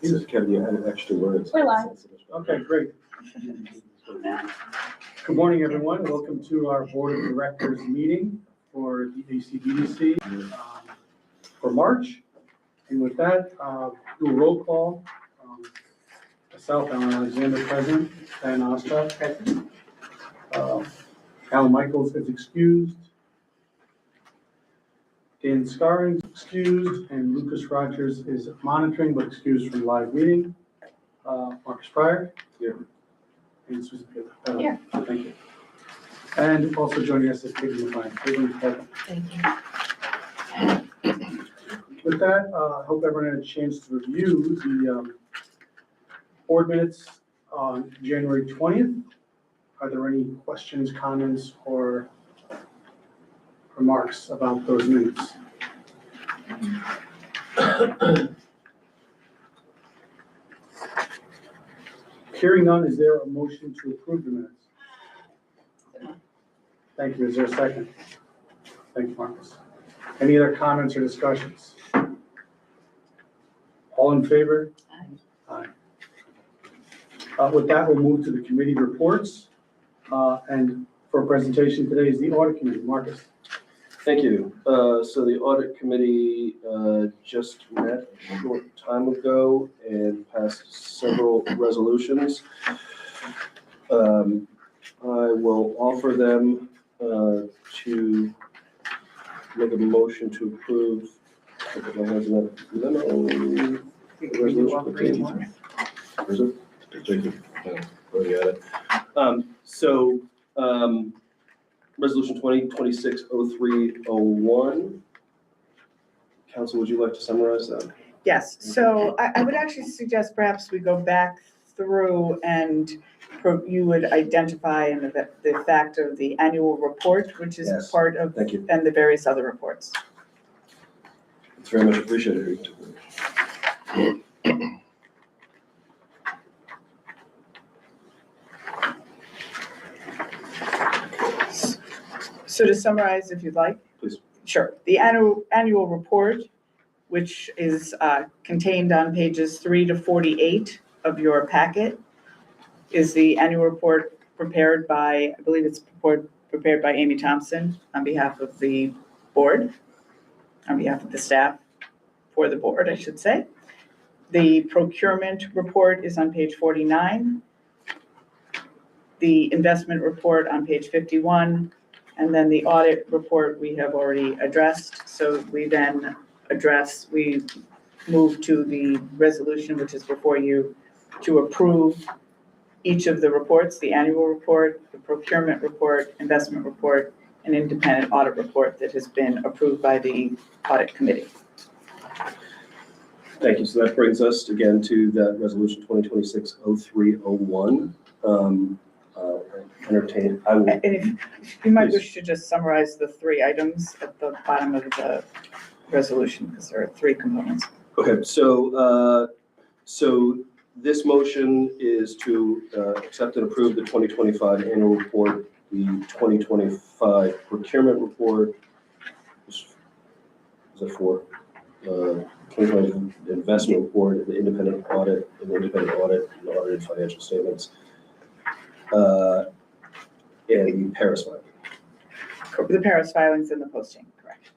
Jesus, Kevin, you added extra words. We're live. Okay, great. Good morning, everyone. Welcome to our Board of Directors meeting for the ACBDC for March. And with that, do a roll call. Myself, Alan Alexander, present. Dan Osta, present. Alan Michaels is excused. Dan Scarring is excused, and Lucas Rogers is monitoring but excused from live meeting. Marcus Pryor. Here. And Susan Taylor. Here. Thank you. And also joining us is Peggy McLean. Thank you. With that, I hope everyone had a chance to review the board minutes on January 20th. Are there any questions, comments, or remarks about those minutes? Hearing none, is there a motion to approve the minutes? Thank you. Is there a second? Thank you, Marcus. Any other comments or discussions? All in favor? Aye. With that, we'll move to the committee reports. And for presentation today is the audit committee. Marcus. Thank you. So the audit committee just met a short time ago and passed several resolutions. I will offer them to make a motion to approve. Thank you. Already got it. Resolution 2026-0301. Council, would you like to summarize that? Yes, so I would actually suggest perhaps we go back through and you would identify in the fact of the annual report, which is Yes. part of, Thank you. and the various other reports. It's very much appreciated. So to summarize, if you'd like. Please. Sure. The annual report, which is contained on pages 3 to 48 of your packet, is the annual report prepared by, I believe it's prepared by Amy Thompson on behalf of the board, on behalf of the staff, for the board, I should say. The procurement report is on page 49. The investment report on page 51. And then the audit report we have already addressed. So we then we move to the resolution, which is before you, to approve each of the reports, the annual report, the procurement report, investment report, and independent audit report that has been approved by the audit committee. Thank you. So that brings us again to that resolution 2026-0301. Entertain. I will. And if you might wish to just summarize the three items at the bottom of the resolution, because there are three components. Okay, so this motion is to accept and approve the 2025 annual report, the 2025 procurement report. Is that for 2025 investment report, the independent audit, and the independent audit, and audited financial statements. And the Paris filing. The Paris filings and the posting, correct.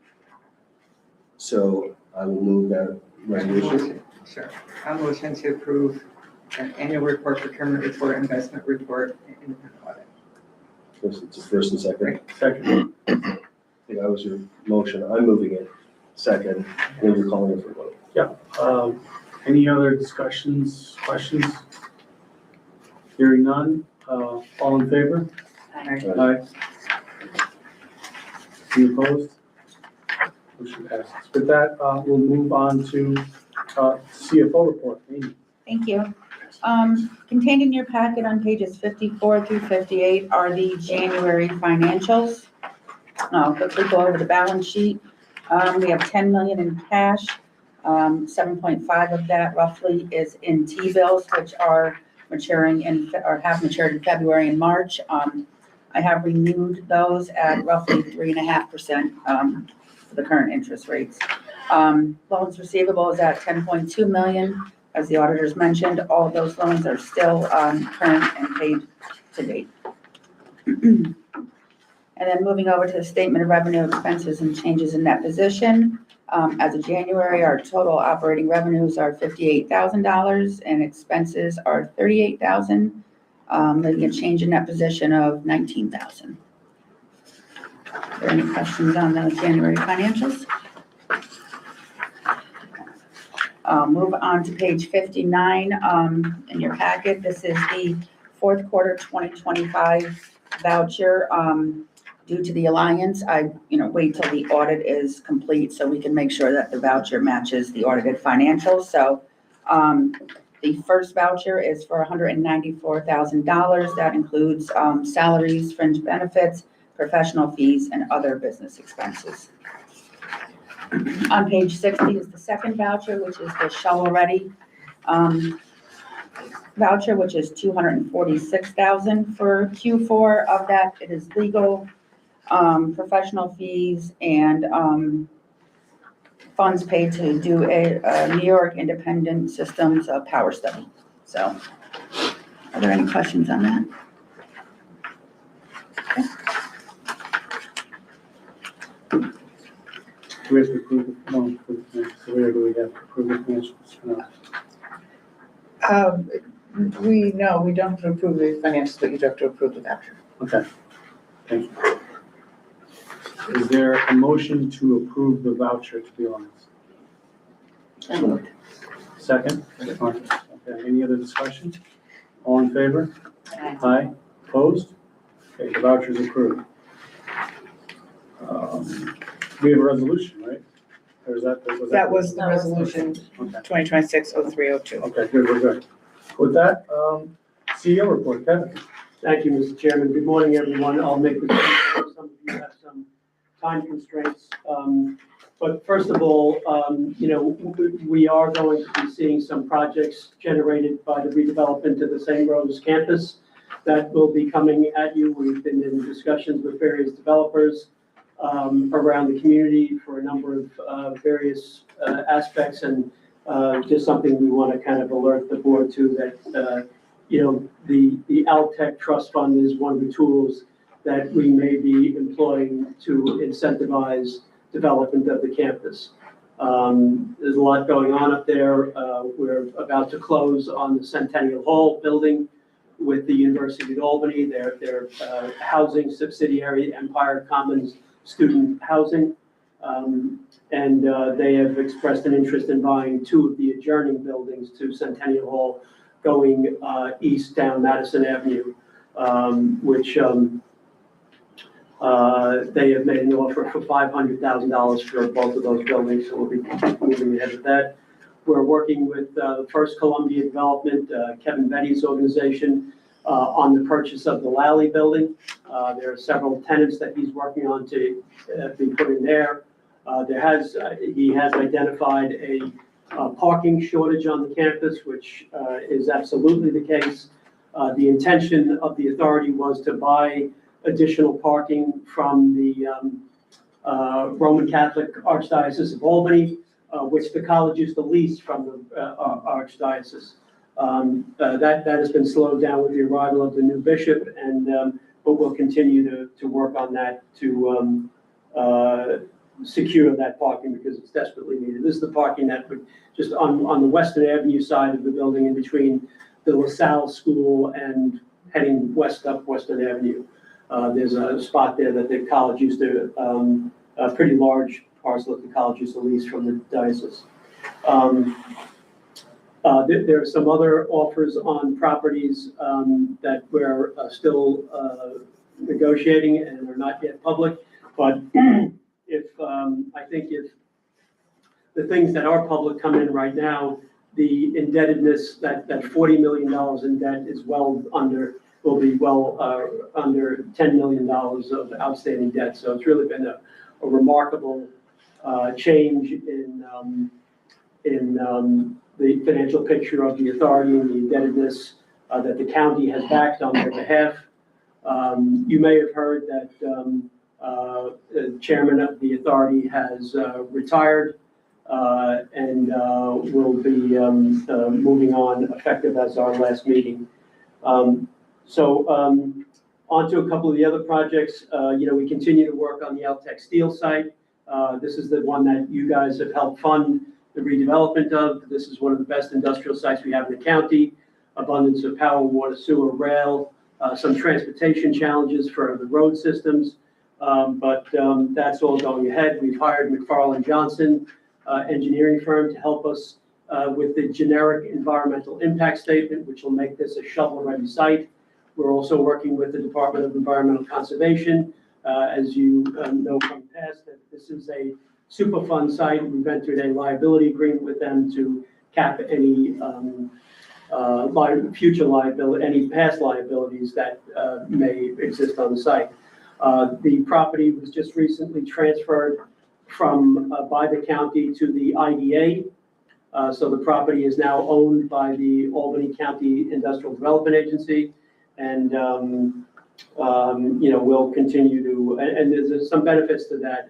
So I will move that resolution. Sure. I'll motion to approve an annual report, procurement report, investment report, and independent audit. It's a first and second. Right. Second. I think that was your motion. I'm moving it second, and then you're calling it for a vote. Yeah. Any other discussions, questions? Hearing none. All in favor? Aye. Any opposed? Motion passes. With that, we'll move on to CFO report. Amy. Thank you. Contained in your packet on pages 54 through 58 are the January financials. I'll quickly go over the balance sheet. We have 10 million in cash. 7.5 of that roughly is in T-bills, which are maturing or have matured in February and March. I have renewed those at roughly 3.5% to the current interest rates. Loans receivable is at 10.2 million. As the auditors mentioned, all of those loans are still current and paid to date. And then moving over to the statement of revenue, expenses, and changes in net position. As of January, our total operating revenues are $58,000 and expenses are $38,000, leaving a change in net position of $19,000. Are there any questions on the January financials? Move on to page 59 in your packet. This is the fourth quarter 2025 voucher. Due to the Alliance, I wait till the audit is complete so we can make sure that the voucher matches the audited financials. So the first voucher is for $194,000. That includes salaries, fringe benefits, professional fees, and other business expenses. On page 60 is the second voucher, which is the shovel-ready voucher, which is $246,000 for Q4. Of that, it is legal, professional fees, and funds paid to do a New York Independent Systems power study. So, are there any questions on that? Okay. Do we have to approve the, no, so where do we have to approve the financials? No. We don't have to approve the financials, but you do have to approve the voucher. Okay, thank you. Is there a motion to approve the voucher to the Alliance? So moved. Second? Okay, any other discussion? All in favor? Aye. Opposed? Okay, the voucher is approved. We have a resolution, right? Or is that? That was the resolution Okay, 2026-0302. okay, good. With that, CEO report, Kevin. Thank you, Mr. Chairman. Good morning, everyone. I'll make the, some of you have some time constraints. But first of all, we are going to be seeing some projects generated by the redevelopment of the St. Rose campus that will be coming at you. We've been in discussions with various developers around the community for a number of various aspects, and just something we want to kind of alert the board to that, the Altech Trust Fund is one of the tools that we may be employing to incentivize development of the campus. There's a lot going on up there. We're about to close on the Centennial Hall building with the University of Albany, their housing subsidiary, Empire Commons Student Housing. And they have expressed an interest in buying two of the adjoining buildings to Centennial Hall, going east down Madison Avenue, which they have made an offer for $500,000 for both of those buildings, so we'll be moving ahead with that. We're working with First Columbia Development, Kevin Betty's organization, on the purchase of the Lally building. There are several tenants that he's working on to be put in there. He has identified a parking shortage on the campus, which is absolutely the case. The intention of the authority was to buy additional parking from the Roman Catholic Archdiocese of Albany, which the college used to lease from the Archdiocese. That has been slowed down with the arrival of the new bishop, but we'll continue to work on that to secure that parking because it's desperately needed. This is the parking that would just on the Western Avenue side of the building in between the LaSalle School and heading west up Western Avenue. There's a spot there that the college used to, a pretty large parcel that the college used to lease from the diocese. There are some other offers on properties that we're still negotiating and are not yet public, but I think if the things that are public come in right now, the indebtedness, that $40 million in debt is will be well under $10 million of outstanding debt. So it's really been a remarkable change in the financial picture of the authority and the indebtedness that the county has backed on their behalf. You may have heard that The chairman of the authority has retired and will be moving on effective as our last meeting. On to a couple of the other projects. We continue to work on the Altech Steel site. This is the one that you guys have helped fund the redevelopment of. This is one of the best industrial sites we have in the county. Abundance of power, water, sewer, rail, some transportation challenges for the road systems. But that's all going ahead. We've hired McFarland Johnson engineering firm to help us with the generic environmental impact statement, which will make this a shovel-ready site. We're also working with the Department of Environmental Conservation. As you know from the past, that this is a Superfund site. We've entered a liability agreement with them to cap any future liability, any past liabilities that may exist on the site. The property was just recently transferred from by the county to the IDA. So the property is now owned by the Albany County Industrial Development Agency, and we'll continue to. And there's some benefits to that.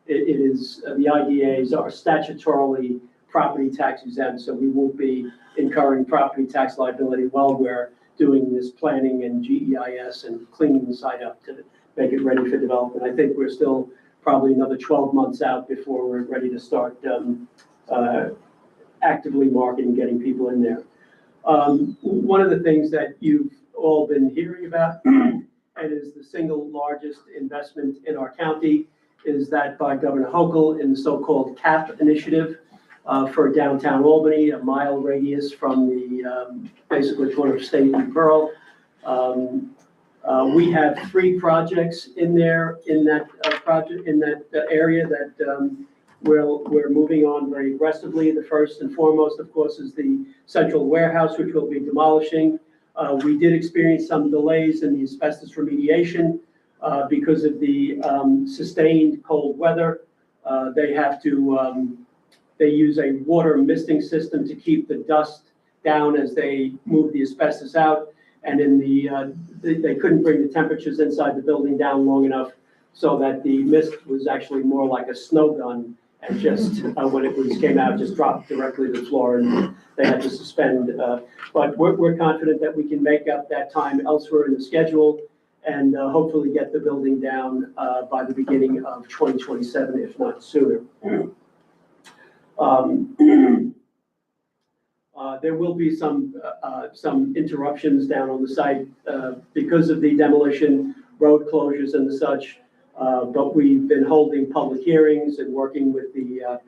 It is the IDAs are statutorily property tax exempt, so we won't be incurring property tax liability while we're doing this planning and GEIS and cleaning the site up to make it ready for development. I think we're still probably another 12 months out before we're ready to start actively marketing, getting people in there. One of the things that you've all been hearing about, and is the single largest investment in our county, is that by Governor Hochul in the so-called CAP initiative for downtown Albany, a mile radius from the basically corner of State and Pearl. We have 3 projects in there in that project in that area that we're moving on very aggressively. The first and foremost, of course, is the central warehouse, which we'll be demolishing. We did experience some delays in the asbestos remediation because of the sustained cold weather. They use a water misting system to keep the dust down as they move the asbestos out. And they couldn't bring the temperatures inside the building down long enough so that the mist was actually more like a snow gun, and just when it came out, just dropped directly to the floor, and they had to suspend. But we're confident that we can make up that time elsewhere in the schedule and hopefully get the building down by the beginning of 2027, if not sooner. There will be some interruptions down on the site because of the demolition, road closures and the such. But we've been holding public hearings and working with the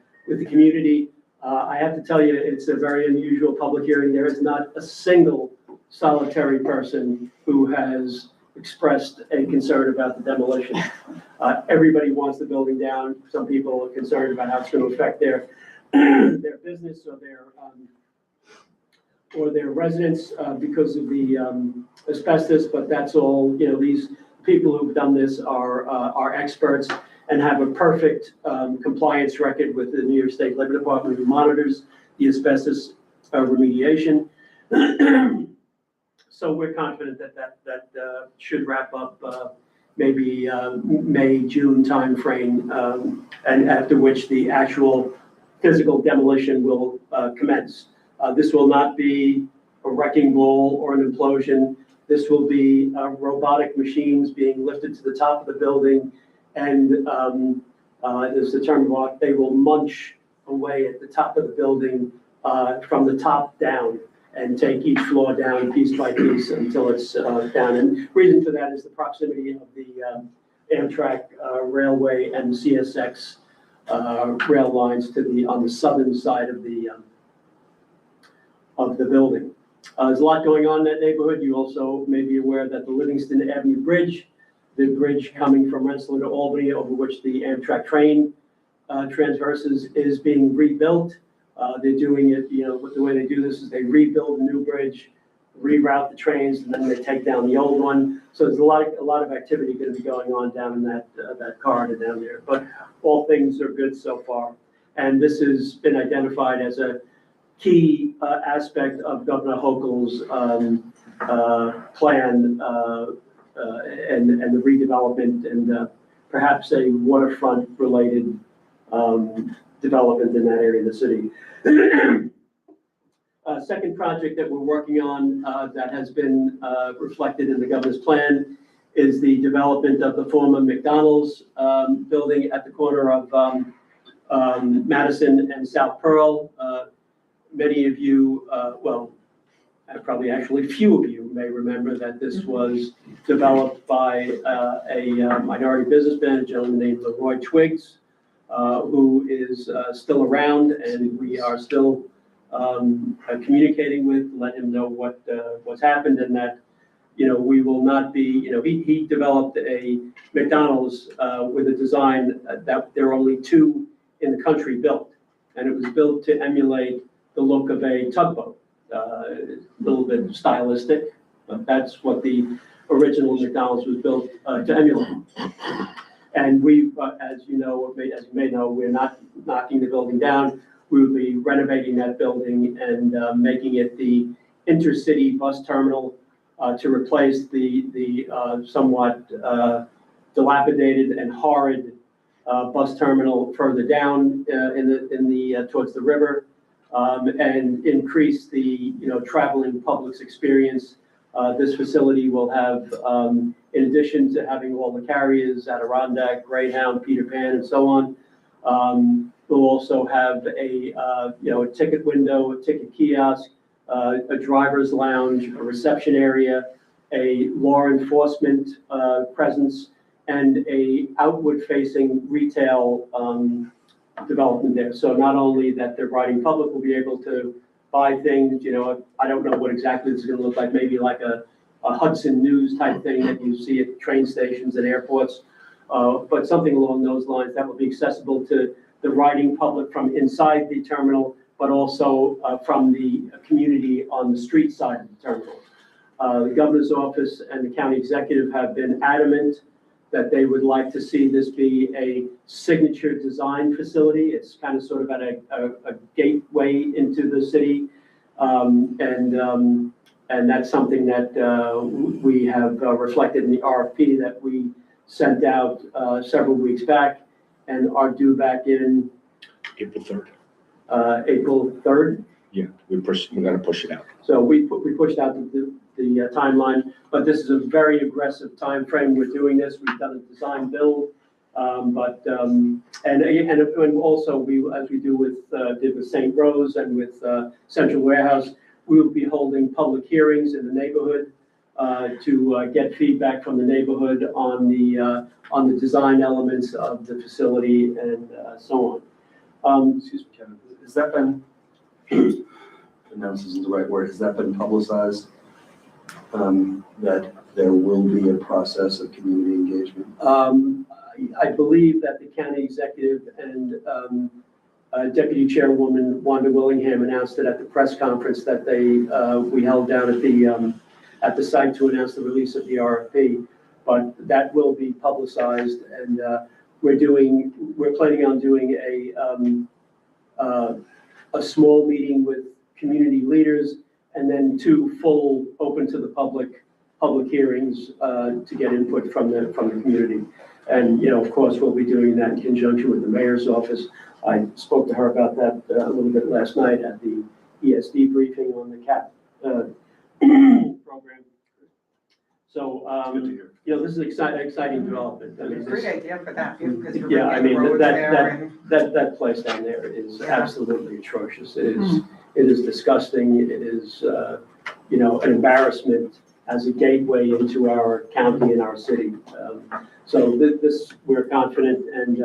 community. I have to tell you, it's a very unusual public hearing. There is not a single solitary person who has expressed a concern about the demolition. Everybody wants the building down. Some people are concerned about how it's going to affect their business or their residents because of the asbestos, but that's all, these people who've done this are experts and have a perfect compliance record with the New York State Labor Department, who monitors the asbestos remediation. So we're confident that should wrap up maybe May, June timeframe, and after which the actual physical demolition will commence. This will not be a wrecking ball or an implosion. This will be robotic machines being lifted to the top of the building, and there's the term of art, they will munch away at the top of the building from the top down and take each floor down piece by piece until it's down. And reason for that is the proximity of the Amtrak railway and CSX rail lines on the southern side of the building. There's a lot going on in that neighborhood. You also may be aware that the Livingston Avenue Bridge, the bridge coming from Rensselaer to Albany, over which the Amtrak train transverses, is being rebuilt. They're doing it, the way they do this is they rebuild the new bridge, reroute the trains, and then they take down the old one. So there's a lot of activity going to be going on down in that corridor down there. But all things are good so far. And this has been identified as a key aspect of Governor Hochul's plan and the redevelopment and perhaps a waterfront-related development in that area of the city. Second project that we're working on that has been reflected in the governor's plan is the development of the former McDonald's building at the corner of Madison and South Pearl. Many of you, well, probably actually few of you may remember that this was developed by a minority businessman, a gentleman named Leroy Twiggs, who is still around, and we are still communicating with, let him know what's happened, and that, you know, we will not be, you know, he developed a McDonald's with a design that there are only 2 in the country built, and it was built to emulate the look of a tugboat. A little bit stylistic, but that's what the original McDonald's was built to emulate. And we, as you know, as you may know, we're not knocking the building down. We will be renovating that building and making it the intercity bus terminal to replace the somewhat dilapidated and horrid bus terminal further down towards the river. And increase the, you know, traveling public's experience. This facility will have, in addition to having all the carriers, Adirondack, Greyhound, Peter Pan, and so on, we'll also have a, you know, a ticket window, a ticket kiosk, a driver's lounge, a reception area, a law enforcement presence, and a outward-facing retail development there. So not only that the riding public will be able to buy things, you know, I don't know what exactly this is going to look like, maybe like a Hudson News type thing that you see at train stations and airports, but something along those lines that will be accessible to the riding public from inside the terminal, but also from the community on the street side of the terminal. The governor's office and the county executive have been adamant that they would like to see this be a signature design facility. It's kind of sort of at a gateway into the city. And that's something that we have reflected in the RFP that we sent out several weeks back and are due back in April 3rd. April 3rd. Yeah, we're gonna push it out. So we pushed out the timeline, but this is a very aggressive time frame. We're doing this. We've done a design build, and also we, as we do did with St. Rose and with Central Warehouse, we will be holding public hearings in the neighborhood to get feedback from the neighborhood on the design elements of the facility and so on. Excuse me, Kevin, has that been, announced isn't the right word, has that been publicized? That there will be a process of community engagement? I believe that the county executive and Deputy Chairwoman Wanda Willingham announced it at the press conference that we held down at the site to announce the release of the RFP. But that will be publicized, and we're planning on doing a small meeting with community leaders, and then 2 full open to the public hearings to get input from the community. And, you know, of course, we'll be doing that in conjunction with the mayor's office. I spoke to her about that a little bit last night at the ESD briefing on the CAP program. So, Good to hear. you know, this is exciting development. I mean, Great idea for that, because you're Yeah, I bringing mean, roads there and. that place down there is Yeah. absolutely atrocious. It is disgusting. It is, you know, an embarrassment as a gateway into our county and our city. So this, we're confident, and,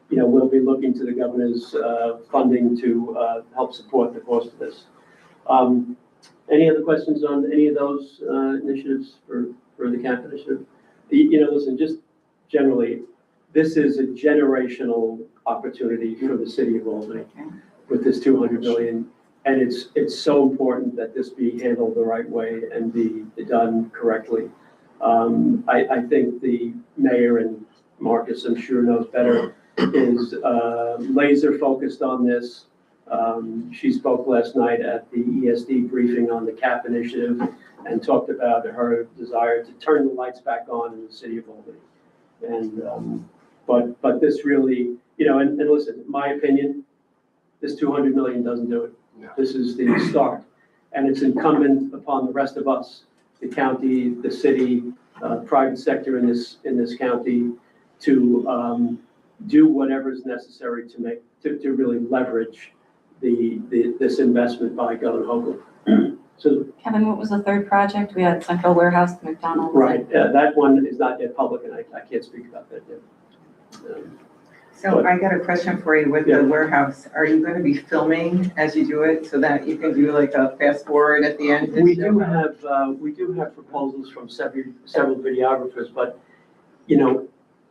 you know, we'll be looking to the governor's funding to help support the cost of this. Any other questions on any of those initiatives for the CAP initiative? You know, listen, just generally, this is a generational opportunity for the city of Albany with this $200 million. And it's so important that this be handled the right way and be done correctly. I think the mayor, and Marcus, I'm sure knows better, is laser focused on this. She spoke last night at the ESD briefing on the CAP initiative and talked about her desire to turn the lights back on in the city of Albany. And, but this really, and listen, in my opinion, this 200 million doesn't do it. No. This is the start. And it's incumbent upon the rest of us, the county, the city, private sector in this county, to do whatever is necessary to really leverage this investment by Governor Hochul. So, Kevin, what was the third project? We had Central Warehouse, McDonald's. right, that one is not yet public, and I can't speak about that yet. So I got a question for you with Yeah. the warehouse. Are you gonna be filming as you do it so that you can do like a fast forward at the end? to We show do how- have proposals from several videographers, but,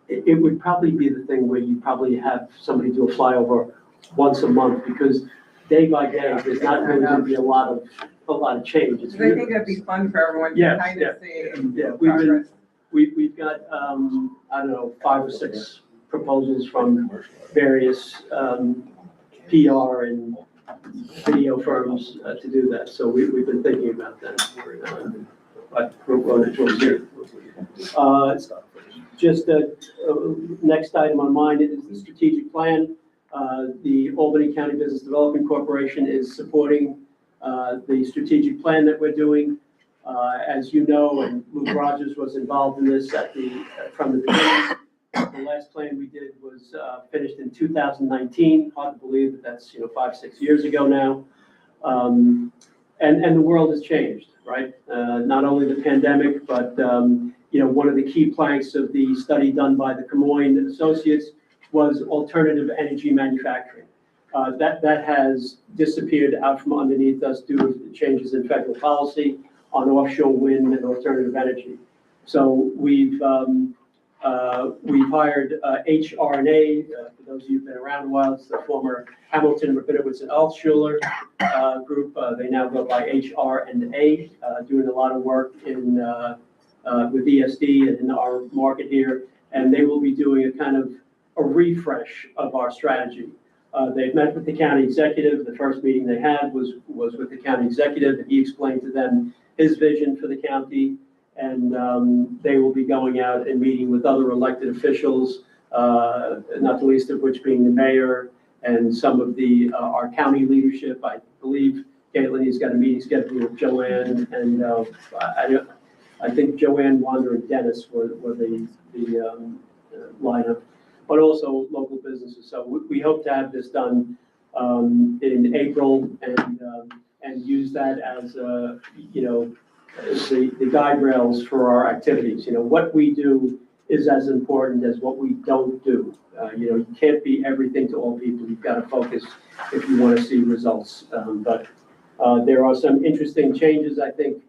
it would probably be the thing where you probably have somebody do a flyover once a month, because day by day, there's not really gonna be a lot of change. It's Because I think that'd be fun for everyone to Yes, kind yeah. of see Yeah, progress. we've got, I don't know, 5 or 6 proposals from various PR and video firms to do that. So we've been thinking about that. But we'll see. Just next item on mine is the strategic plan. The Albany County Business Development Corporation is supporting the strategic plan that we're doing. As you know, and Luke Rogers was involved in this from the beginning. The last plan we did was finished in 2019. Hard to believe that that's 5-6 years ago now. And the world has changed, right? Not only the pandemic, but one of the key planks of the study done by the Camoin Associates was alternative energy manufacturing. That has disappeared out from underneath us due to the changes in federal policy on offshore wind and alternative energy. So we've hired HR&A, for those of you who've been around a while, it's the former Hamilton, Rabinowitz, and Altschuler group. They now go by HR&A, doing a lot of work with ESD and in our market here. And they will be doing a kind of a refresh of our strategy. They've met with the county executive. The first meeting they had was with the county executive, and he explained to them his vision for the county. And they will be going out and meeting with other elected officials, not the least of which being the mayor and some of our county leadership. I believe Caitlin has got a meeting scheduled with Joanne, and I think Joanne, Wanda, and Dennis were the lineup, but also local businesses. So we hope to have this done in April and use that as the guide rails for our activities. What we do is as important as what we don't do. You can't be everything to all people. You've got to focus if you want to see results. But there are some interesting changes I think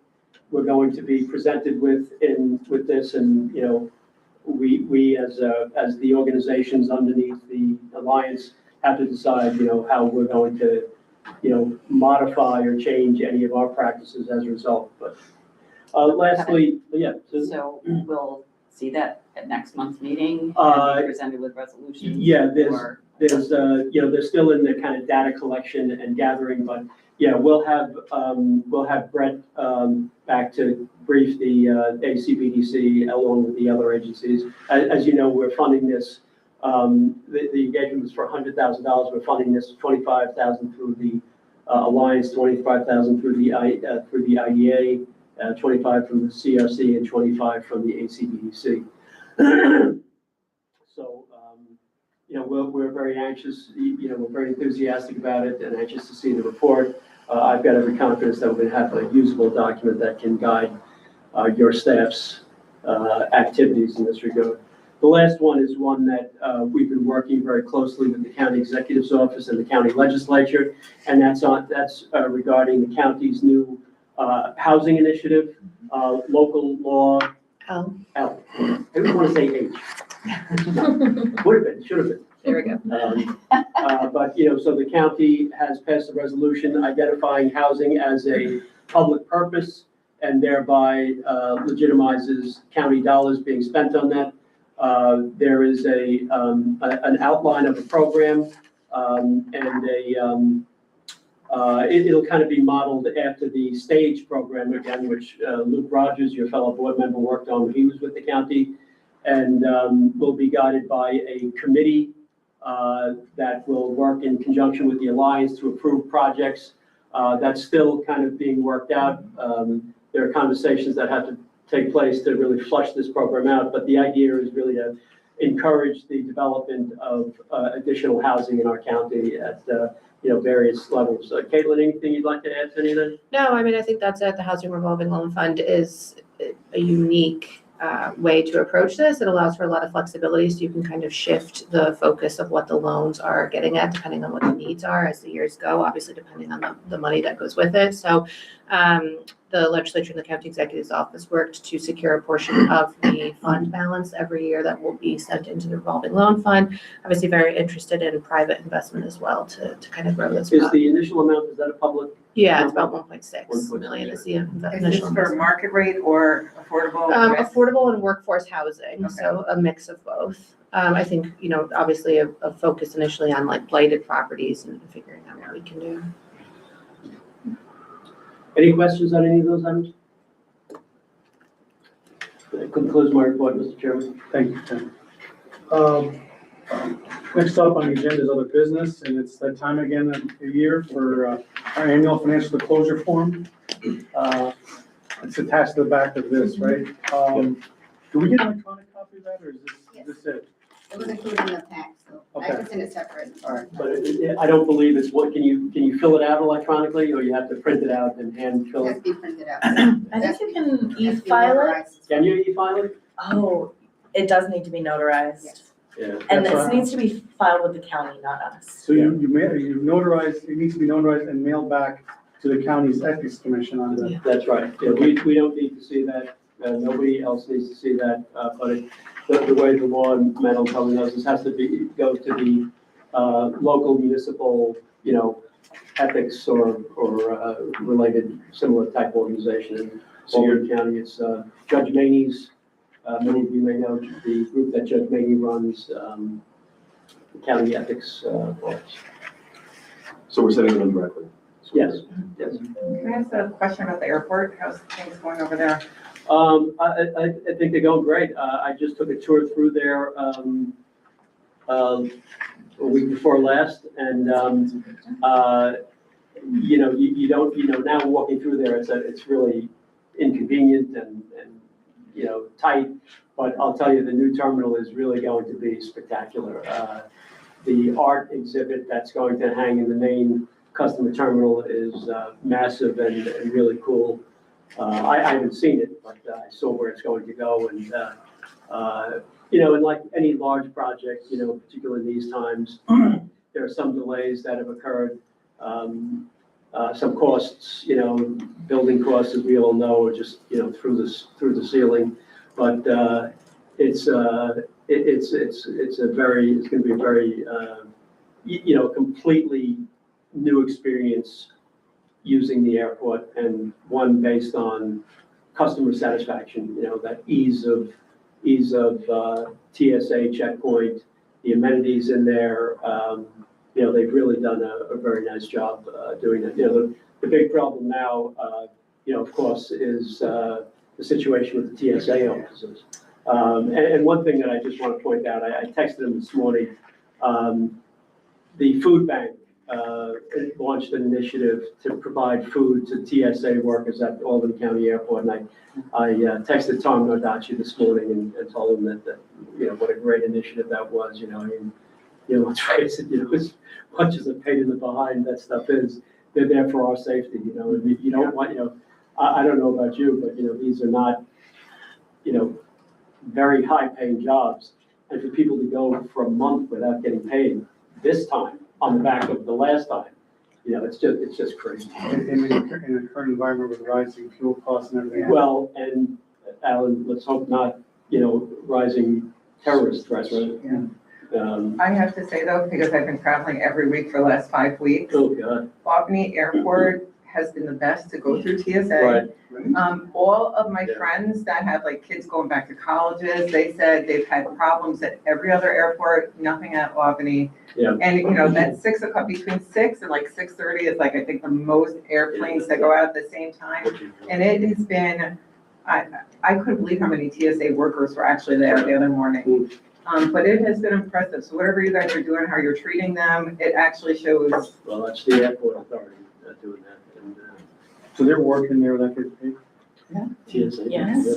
we're going to be presented with this, and we as the organizations underneath the alliance have to decide how we're going to modify or change any of our practices as a result. But lastly, yeah. So we'll see that at next month's meeting and be presented with resolutions? Yeah, or- they're still in the kind of data collection and gathering, but yeah, we'll have Brett back to brief the ACBDC along with the other agencies. As you know, we're funding this. The engagement was for $100,000. We're funding this $25,000 through the Alliance, $25,000 through the IDA, 25 from the CRC, and 25 from the ACBDC. So, we're very anxious, we're very enthusiastic about it and anxious to see the report. I've got every confidence that we're going to have a usable document that can guide your staff's activities in this regard. The last one is one that we've been working very closely with the county executive's office and the county legislature, and that's regarding the county's new housing initiative, local law. L. L. I didn't want to say H. Would have been, should have been. There we go. But, so the county has passed a resolution identifying housing as a public purpose and thereby legitimizes county dollars being spent on that. There is an outline of a program and It'll kind of be modeled after the stage program again, which Luke Rogers, your fellow board member, worked on when he was with the county, and will be guided by a committee that will work in conjunction with the Alliance to approve projects. That's still kind of being worked out. There are conversations that have to take place to really flush this program out, but the idea is really to encourage the development of additional housing in our county at various levels. Caitlin, anything you'd like to add to any of that? No, I mean, I think that's it. The Housing Revolving Loan Fund is a unique way to approach this. It allows for a lot of flexibility, so you can kind of shift the focus of what the loans are getting at, depending on what the needs are as the years go, obviously depending on the money that goes with it. So the legislature and the county executive's office worked to secure a portion of the fund balance every year that will be sent into the revolving loan fund. Obviously very interested in private investment as well to kind of grow this. Is the initial amount, is that a public? Yeah, it's about 1.6 1.6 million is the Is this initial for investment. market rate or affordable? Affordable and workforce housing, Okay. so a mix of both. I think, obviously a focus initially on like blighted properties and figuring out what we can do. Any questions on any of those items? That concludes my report, Mr. Chairman. Thank you, Tim. Next up on the agenda is other business, and it's that time again of the year for our annual financial disclosure form. It's attached to the back of this, right? Do we get an electronic copy of that, or is this it? It was included in the pack, so I Okay. can send it separate. All right. But I don't believe it's what, can you fill it out electronically, or you have to print it out and hand fill It has it? to be printed out. I think you can e-file it. Can you e-file it? Oh, it does need to be notarized. Yes. Yeah. And That's this right. needs to be filed with the county, not us. So you notarize, it needs to be notarized and mailed back to the county's ethics commission on the. That's right. Yeah, we don't need to see that. Nobody else needs to see that, but the way the law and Madam Kelly knows, this has to go to the local municipal, ethics or related similar type organization. In Albany County, it's Judge Maney's, many of you may know the group that Judge Maney runs, the county ethics office. So we're sending them directly? Yes, yes. Can I ask a question about the airport? How's things going over there? I think they're going great. I just took a tour through there a week before last, and now walking through there, it's really inconvenient and tight. But I'll tell you, the new terminal is really going to be spectacular. The art exhibit that's going to hang in the main customer terminal is massive and really cool. I haven't seen it, but I saw where it's going to go, and and like any large project, particularly in these times, there are some delays that have occurred. Some costs, building costs, as we all know, are just through the ceiling. But it's going to be a very completely new experience using the airport, and one based on customer satisfaction, that ease of TSA checkpoint, the amenities in there, they've really done a very nice job doing it. The big problem now, of course, is the situation with the TSA officers. And one thing that I just want to point out, I texted them this morning, the food bank launched an initiative to provide food to TSA workers at Albany County Airport, and I texted Tom Nordacci this morning and told him that what a great initiative that was. Let's face it, as much as a pain in the behind that stuff is, they're there for our safety. And you don't want, I don't know about you, but these are not, very high-paying jobs, and for people to go for a month without getting paid this time on the back of the last time, it's just crazy. In the current environment with rising fuel costs and everything. Well, and Alan, let's hope not, rising terrorist threats, right? Yeah. I have to say though, because I've been traveling every week for the last 5 weeks, Oh, God. Albany Airport has been the best to go through TSA. Right. All of my Yeah. friends that have like kids going back to colleges, they said they've had problems at every other airport, nothing at Albany. Yeah. And, that 6 o'clock, between 6 and like 6:30 is like, I think the most airplanes that go out at the same time. And it has been, I couldn't believe how many TSA workers were actually there the other morning. But it has been impressive. So whatever you guys are doing, how you're treating them, it actually shows. Well, that's the airport authority doing that, and So they're working there without getting paid? TSA. Yes.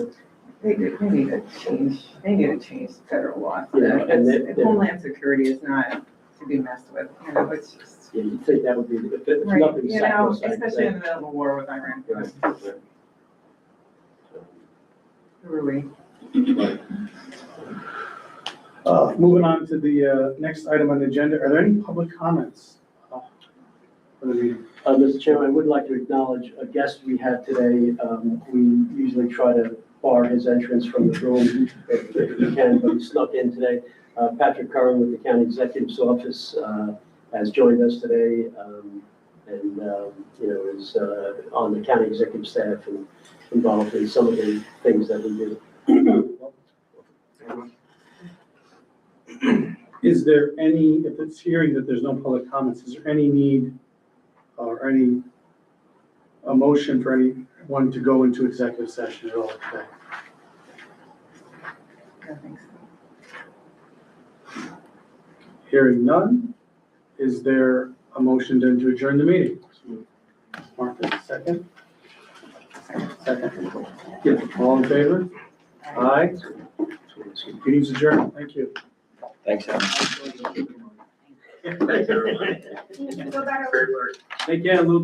They need to change federal law. Yeah, and Homeland Security is not to be messed with, it's just. Yeah, you'd think that would be, if Right, nothing's sacrosanct. especially in the middle of a war with Iran. Right, Really. Moving on to the next item on the agenda, are there any public comments for the meeting? Mr. Chairman, I would like to acknowledge a guest we had today. We usually try to bar his entrance from the room if we can, but he snuck in today. Patrick Curran with the County Executive's Office has joined us today, and is on the county executive staff and involved in some of the things that we do. Is there any, if it's hearing that there's no public comments, is there any need or any a motion for anyone to go into executive session at all today? I think so. Hearing none, is there a motion then to adjourn the meeting? Martha, second? Second. Yeah, all in favor? Aye. Meeting's adjourned, thank you. Thanks, Adam. Thanks, everybody. Go back over. Take care, Lou.